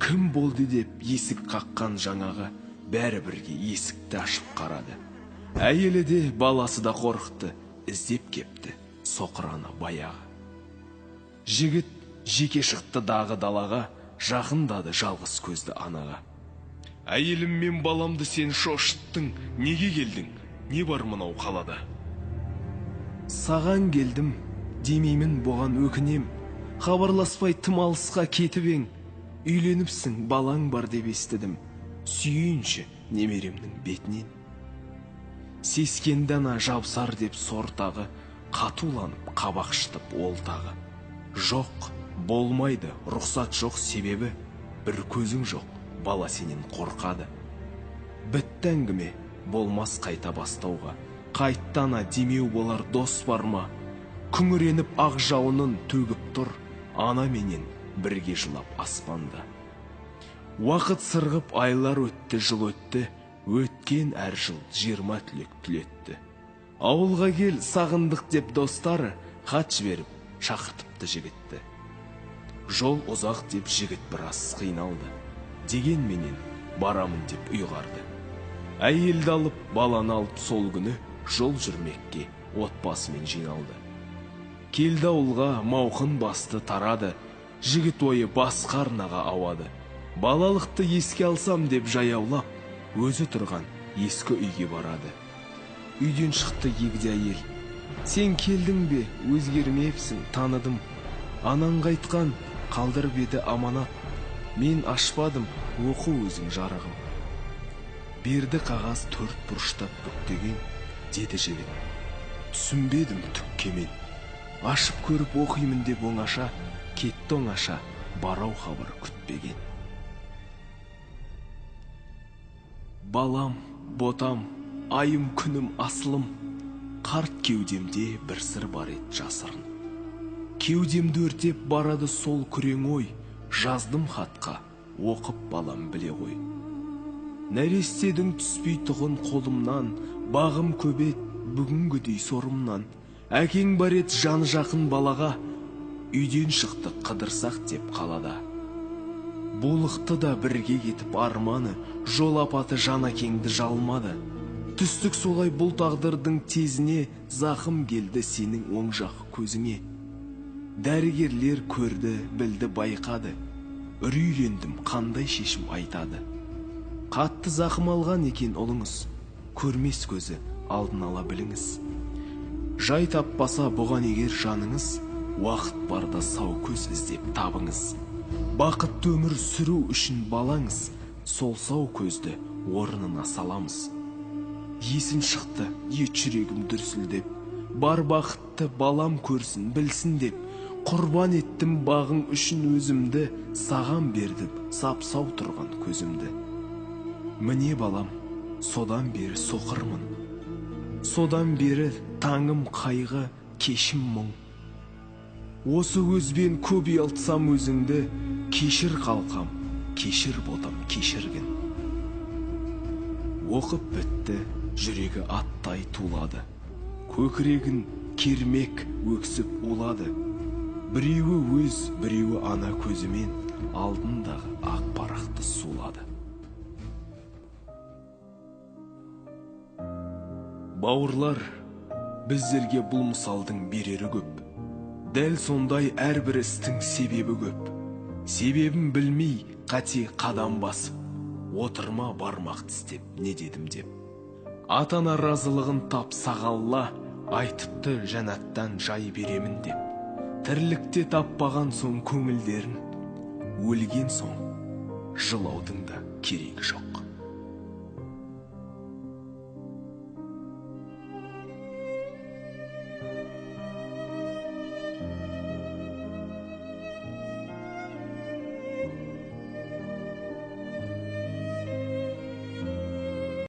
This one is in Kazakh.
Кім болды деп есік қаққан жаңағы бәрі бірге есікті ашып қарады. Әйелі де баласы да қорықты, іздеп кепті соқырана баяғы. Жігіт жеке шықты дағы далаға, жақындады жалғыз көзді анаға. Әйелім мен баламды сен шошыттың, неге келдің, не бар мынау қалада? Саған келдім, демеймін бұған өкінем, хабарласпай тым алысқа кетіп ең, үйленіпсің, балаң бар деп естідім, сүйейінші немеремнің бетінен. Сескенді ана жабсар деп сортағы, қатуланып қабақшытып ол тағы. Жоқ, болмайды, рұқсат жоқ, себебі бір көзің жоқ, бала сенен қорқады. Бітті әңгіме, болмас қайта бастауға, қайттана демеу болар дос бар ма? Күңіреніп ақ жауынын төгіп тұр, ана менен бірге жылап аспанда. Уақыт сырғып айлар өтті, жыл өтті, өткен әр жыл 20 түлек түлетті. Ауылға кел, сағындық деп достары хат жіберіп шақыртыпты жігітті. Жол ұзақ деп жігіт біраз қиналды, дегенменен барамын деп ұйғарды. Әйелді алып, баланы алып сол күні жол жүрмекке отбасымен жиналды. Келді ауылға, мауқын басты тарады, жігіт ойы басқа арнаға ауады. Балалықты еске алсам деп жаяулап, өзі тұрған ескі үйге барады. Үйден шықты егде әйел. Сен келдің бе, өзгермепсің, таныдым. Анаң қайтқан, қалдырып еді аманат. Мен ашпадым, оқу өзің жарығым. Берді қағаз 4 бұрыштап бүктеген, деді жігіт. Түсінбедім түккемен. Ашып көріп оқимын деп оңаша, кетті оңаша, барау хабар күтпеген. Балам, ботам, айым күнім асылым, қарт кеудемде бір сыр бар ет жасырын. Кеудемді өртеп барады сол күрең ой, жаздым хатқа, оқып балам біле ғой. Нәрестедің түспей тұғын қолымнан, бағым көбет бүгінгідей сорымнан. Әкең бар ет жаны жақын балаға, үйден шықты қыдырсақ деп қалада. Болықты да бірге кетіп арманы, жол апаты жан әкеңді жалмады. Түстік солай бұл тағдырдың тезіне, зақым келді сенің оң жақ көзіңе. Дәрігерлер көрді, білді, байқады. Үрейлендім, қандай шешім айтады. Қатты зақым алған екен ұлыңыз, көрмес көзі алдын ала біліңіз. Жай таппаса бұған егер жаныңыз, уақыт барда сау көз іздеп табыңыз. Бақытты өмір сүру үшін балаңыз, сол сау көзді орнына саламыз. Есім шықты, ет жүрегім дүрсілдеп, бар бақытты балам көрсін, білсін деп, құрбан еттім бағың үшін өзімді, саған бердім сап-сау тұрған көзімді. Міне балам, содан бері соқырмын, содан бері таңым қайғы, кешім мұң. Осы өзбен көп ұялтсам өзіңді, кешір қалқам, кешір ботам, кешіргін. Оқып бітті, жүрегі аттай тулады, көкірегін кермек өксіп улады. Біреуі өз, біреуі ана көзімен алдындағы ақ парақты сулады. Бауырлар, біздерге бұл мысалдың берері көп. Дәл сондай әрбір істің себебі көп. Себебін білмей қате қадам басып, отырма бармақ тістеп не дедім деп. Атана разылығын тап сағалла, айтыпты жәнаттан жай беремін деп. Тірлікте таппаған соң көңілдерін, өлген соң жылаудың да керегі жоқ.